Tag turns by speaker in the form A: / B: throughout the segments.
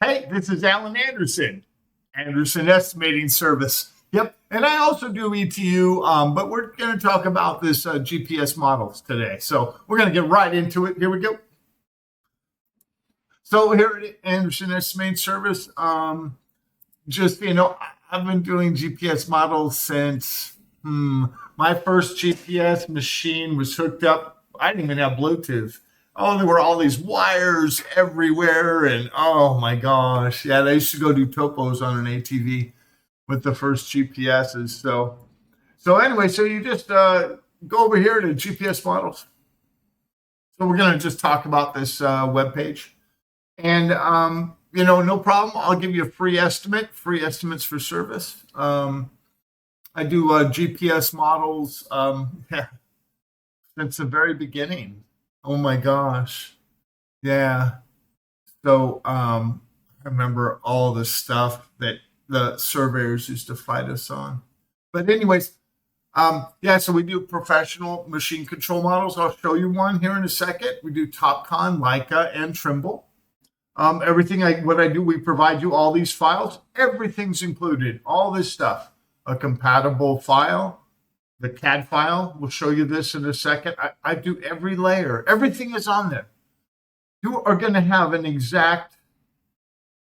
A: Hey, this is Alan Anderson, Anderson Estimating Service. Yep, and I also do ETU, but we're going to talk about this GPS models today. So we're going to get right into it. Here we go. So here at Anderson Estimating Service, just, I've been doing GPS models since my first GPS machine was hooked up. I didn't even have Bluetooth. Oh, there were all these wires everywhere, and oh my gosh, yeah, they used to go do topos on an ATV with the first GPSs. So anyway, so you just go over here to GPS models. So we're gonna just talk about this web page, and no problem. I'll give you a free estimate, free estimates for service. I do GPS models since the very beginning. Oh my gosh. Yeah. So I remember all the stuff that the surveyors used to fight us on. But anyways, so we do professional machine control models. I'll show you one here in a second. We do Topcon, Leica, and Trimble. What I do, we provide you all these files. Everything's included, all this stuff. A compatible file, the CAD file. We'll show you this in a second. I do every layer. Everything is on there. You are going to have an exact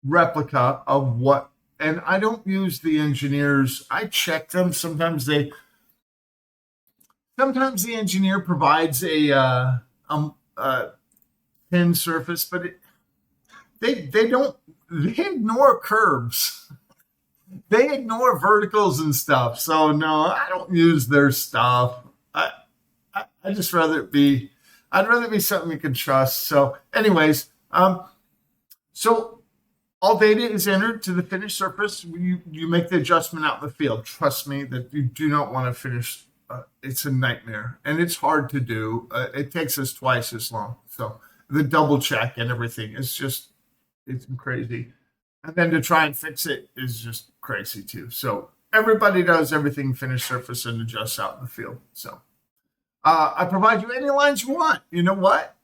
A: replica of what, and I don't use the engineers. I check them. Sometimes the engineer provides a thin surface, but they ignore curves. They ignore verticals and stuff. So no, I don't use their stuff. I just rather it be, I'd rather be something you can trust. So anyways, so all data is entered to the finished surface. You make the adjustment out in the field. Trust me that you do not want to finish. It's a nightmare and it's hard to do. It takes us twice as long. So the double check and everything is just, it's crazy. And then to try and fix it is just crazy too. So everybody does everything finished surface and adjusts out in the field. So I provide you any lines you want. You know what?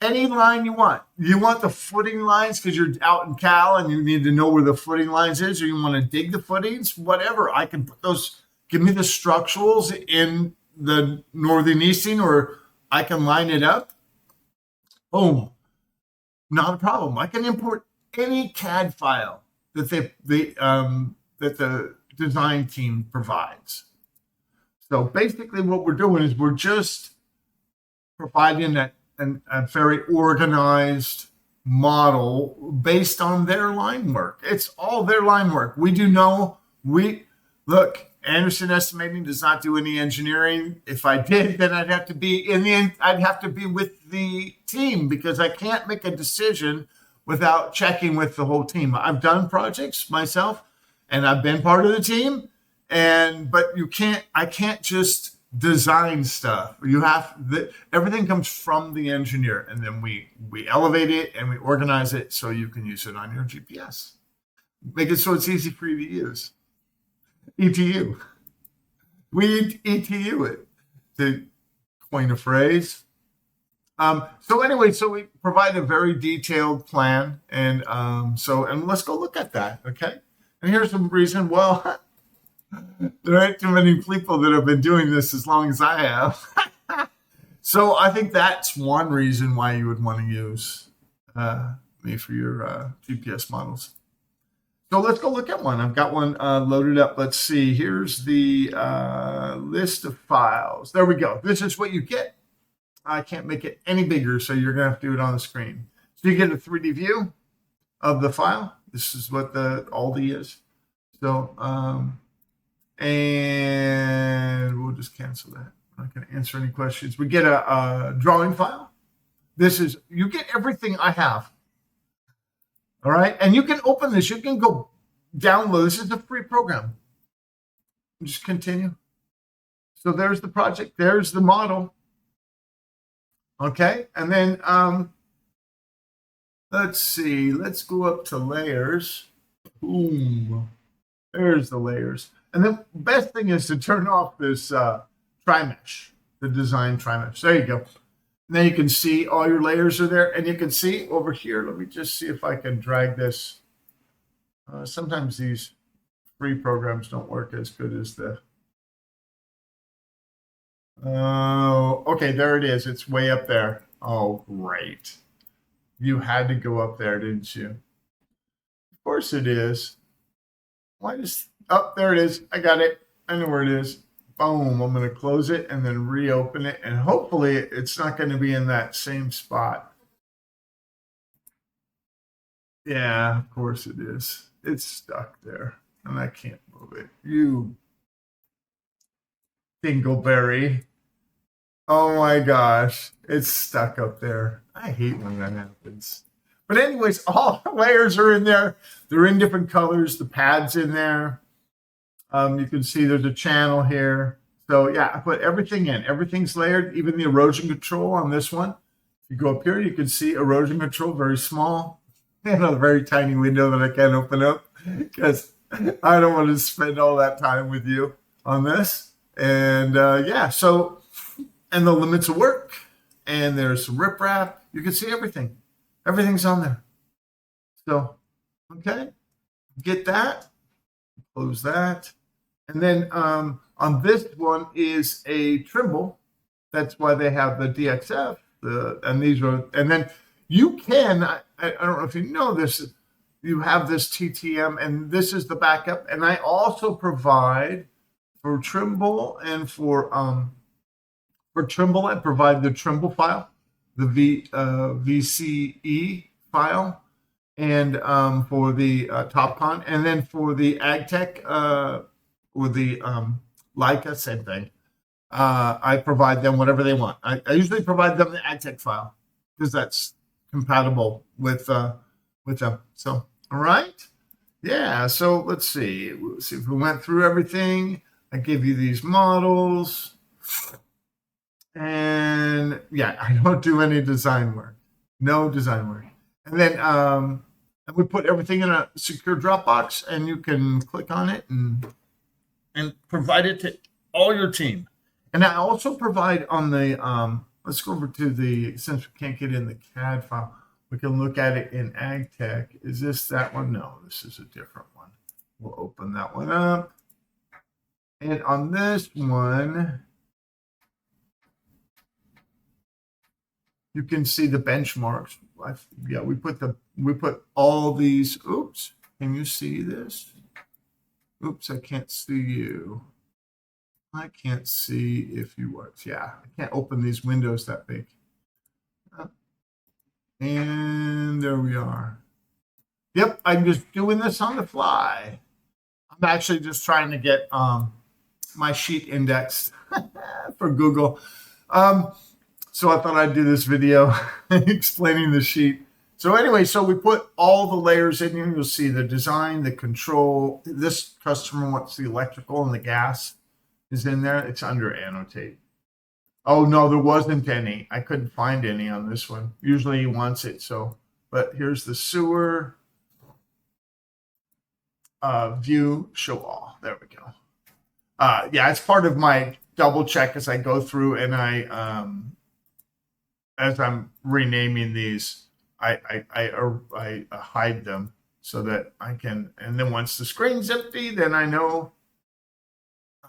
A: Any line you want. You want the footing lines because you're out in Cal and you need to know where the footing lines is, or you want to dig the footings, whatever. I can put those, give me the structurals in the northern easting, or I can line it up. Boom. Not a problem. I can import any CAD file that that the design team provides. So basically what we're doing is we're just providing a very organized model based on their line work. It's all their line work. Look, Anderson Estimating does not do any engineering. If I did, then I'd have to be I'd have to be with the team because I can't make a decision without checking with the whole team. I've done projects myself and I've been part of the team, but I can't just design stuff. Everything comes from the engineer, and then we elevate it and we organize it so you can use it on your GPS. Make it so it's easy for you to use. ETU. We ETU it, to coin a phrase. So we provide a very detailed plan, and let's go look at that, okay? And here's the reason. Well, there ain't too many people that have been doing this as long as I have. So I think that's one reason why you would want to use me for your GPS models. So let's go look at one. I've got one loaded up. Let's see. Here's the list of files. There we go. This is what you get. I can't make it any bigger, so you're going to have to do it on the screen. So you get a 3D view of the file. This is what the Aldi is. So, and we'll just cancel that. I'm not going to answer any questions. We get a drawing file. You get everything I have. All right. And you can open this. You can go download. This is a free program. Just continue. So there's the project. There's the model. Okay. And then let's see. Let's go up to layers. Boom. There's the layers. And the best thing is to turn off this tri-mesh, the design tri-mesh. There you go. Then you can see all your layers are there, and you can see over here. Let me just see if I can drag this. Sometimes these free programs don't work as good as the. Oh, okay, there it is. It's way up there. Oh, great. You had to go up there, didn't you? Of course it is. Why does, oh, there it is. I got it. I know where it is. Boom. I'm going to close it and then reopen it. And hopefully it's not going to be in that same spot. Yeah, of course it is. It's stuck there and I can't move it. You dingleberry. Oh my gosh. It's stuck up there. I hate when that happens. But anyways, all the layers are in there. They're in different colors. The pad's in there. You can see there's a channel here. So yeah, I put everything in. Everything's layered, even the erosion control on this one. If you go up here, you can see erosion control, very small. And a very tiny window that I can't open up because I don't want to spend all that time with you on this. And yeah, so, and the limits of work. And there's some riprap. You can see everything. Everything's on there. So, okay, get that. Close that. And then on this one is a Trimble. That's why they have the DXF. And these are, and then you can, I don't know if you know this, you have this TTM, and this is the backup. And I also provide for Trimble and for Trimble, I provide the Trimble file, the VCE file, and for the Topcon, and then for the AgTech or the Leica, same thing. I provide them whatever they want. I usually provide them the AgTech file because that's compatible with them. So, all right, yeah. So let's see. Let's see if we went through everything. I give you these models. And yeah, I don't do any design work. No design work. And then we put everything in a secure Dropbox, and you can click on it and provide it to all your team. And I also provide on the let's go over to the, since we can't get in the CAD file, we can look at it in AgTech. Is this that one? No, this is a different one. We'll open that one up. And on this one, you can see the benchmarks. Yeah, we put all these. Oops, can you see this? Oops, I can't see you. I can't see if you work. Yeah, I can't open these windows that big. And there we are. Yep, I'm just doing this on the fly. I'm actually just trying to get my sheet indexed for Google. So I thought I'd do this video explaining the sheet. So anyway, so we put all the layers in here. You'll see the design, the control. This customer wants the electrical and the gas is in there. It's under annotate. Oh, no, there wasn't any. I couldn't find any on this one. Usually he wants it. So, but here's the sewer view, show all. There we go. Yeah, it's part of my double check as I go through and as I'm renaming these, I hide them so that I can, and then once the screen's empty, then I know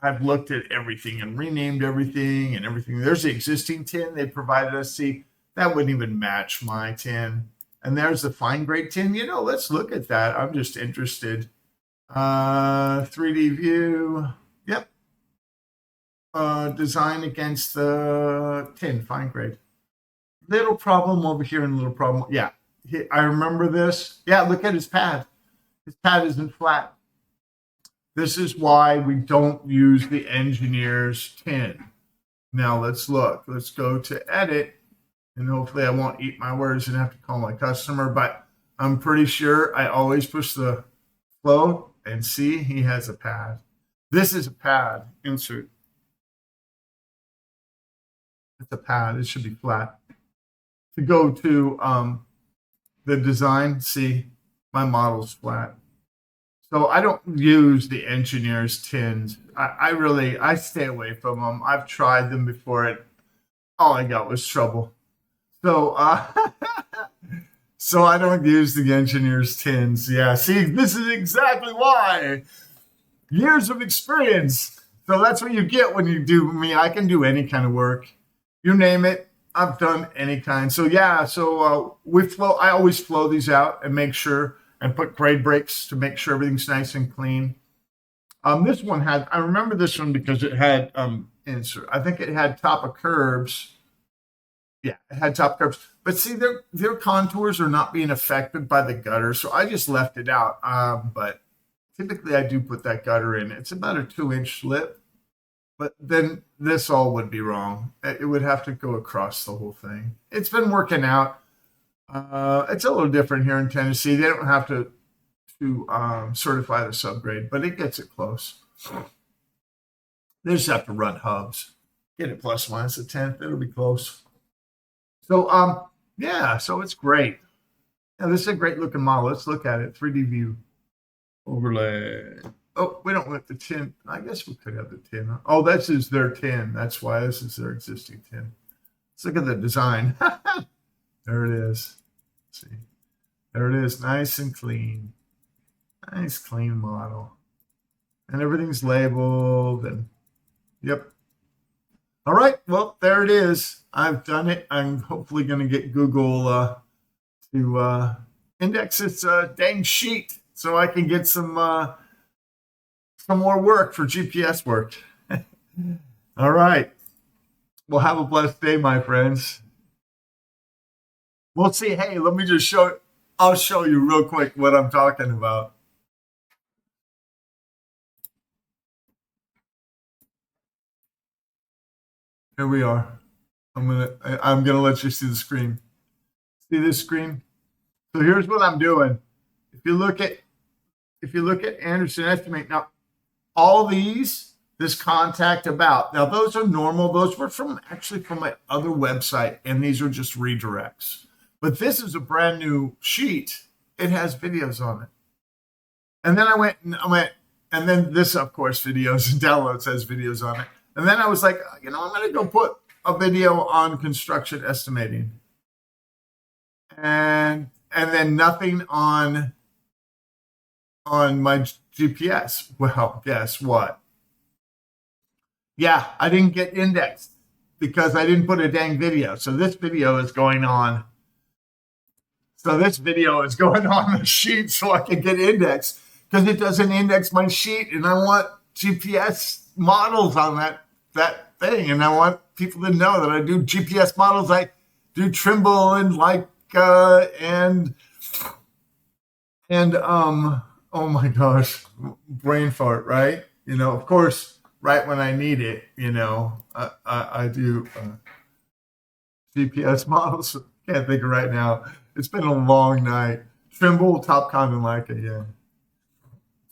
A: I've looked at everything and renamed everything and everything. There's the existing tin they provided us. See, that wouldn't even match my tin. And there's the fine grade tin. You know, let's look at that. I'm just interested. 3D view. Yep. Design against the tin, fine grade. Little problem over here and little problem. Yeah, I remember this. Yeah, look at his pad. His pad isn't flat. This is why we don't use the engineer's tin. Now let's look. Let's go to edit, and hopefully I won't eat my words and have to call my customer, but I'm pretty sure I always push the flow and see he has a pad. This is a pad. Insert. It's a pad. It should be flat. To go to the design, see, my model's flat. So I don't use the engineer's tins. I stay away from them. I've tried them before. All I got was trouble. So, so I don't use the engineer's tins. Yeah, see, this is exactly why. Years of experience. So that's what you get when you do me. I can do any kind of work. You name it. I've done any kind. So yeah, so we flow. I always flow these out and make sure and put grade breaks to make sure everything's nice and clean. This one had, I remember this one because it had insert. I think it had top of curbs. Yeah, it had top curves. But see, their contours are not being affected by the gutter, so I just left it out. But typically I do put that gutter in. It's about a 2-inch slip, but then this all would be wrong. It would have to go across the whole thing. It's been working out. It's a little different here in Tennessee. They don't have to certify the subgrade, but it gets it close. They just have to run hubs. Get it plus minus a tenth. It'll be close. So, yeah, so it's great. Now, this is a great looking model. Let's look at it. 3D view. Overlay. Oh, we don't want the tin. I guess we could have the tin. Oh, this is their tin. That's why this is their existing tin. Let's look at the design. There it is. Let's see. There it is. Nice and clean. Nice, clean model. And everything's labeled. And yep. All right. Well, there it is. I've done it. I'm hopefully going to get Google to index this dang sheet so I can get some more work for GPS work. All right. Well, have a blessed day, my friends. We'll see. Hey, let me just I'll show you real quick what I'm talking about. Here we are. I'm gonna let you see the screen. See this screen? So here's what I'm doing. If you look at Anderson Estimate, now all these, this contact about, now those are normal. Those were actually from my other website, and these are just redirects. But this is a brand new sheet. It has videos on it. And then I went, and then this, of course, videos and downloads has videos on it. And then I was like, I'm going to go put a video on construction estimating. And then nothing on my GPS. Well, guess what? Yeah, I didn't get indexed because I didn't put a dang video. So this video is going on. So this video is going on the sheet so I can get indexed because it doesn't index my sheet, and I want GPS models on that thing, and I want people to know that I do GPS models. I do Trimble and Leica and oh my gosh, brain fart, right? Of course, right when I need it, I do GPS models. Can't think of right now. It's been a long night. Trimble, Topcon, and Leica, yeah.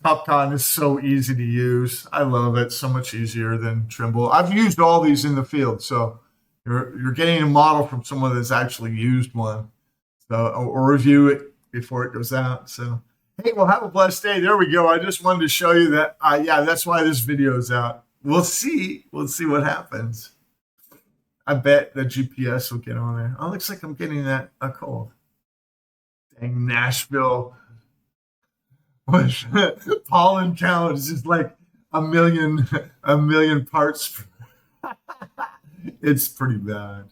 A: Topcon is so easy to use. I love it. So much easier than Trimble. I've used all these in the field, so you're getting a model from someone that's actually used one. So or review it before it goes out. So hey, well, have a blessed day. There we go. I just wanted to show you that. Yeah, that's why this video is out. We'll see. We'll see what happens. I bet the GPS will get on there. Oh, looks like I'm getting a cold. Dang, Nashville. Pollen count is just like a million parts. It's pretty bad.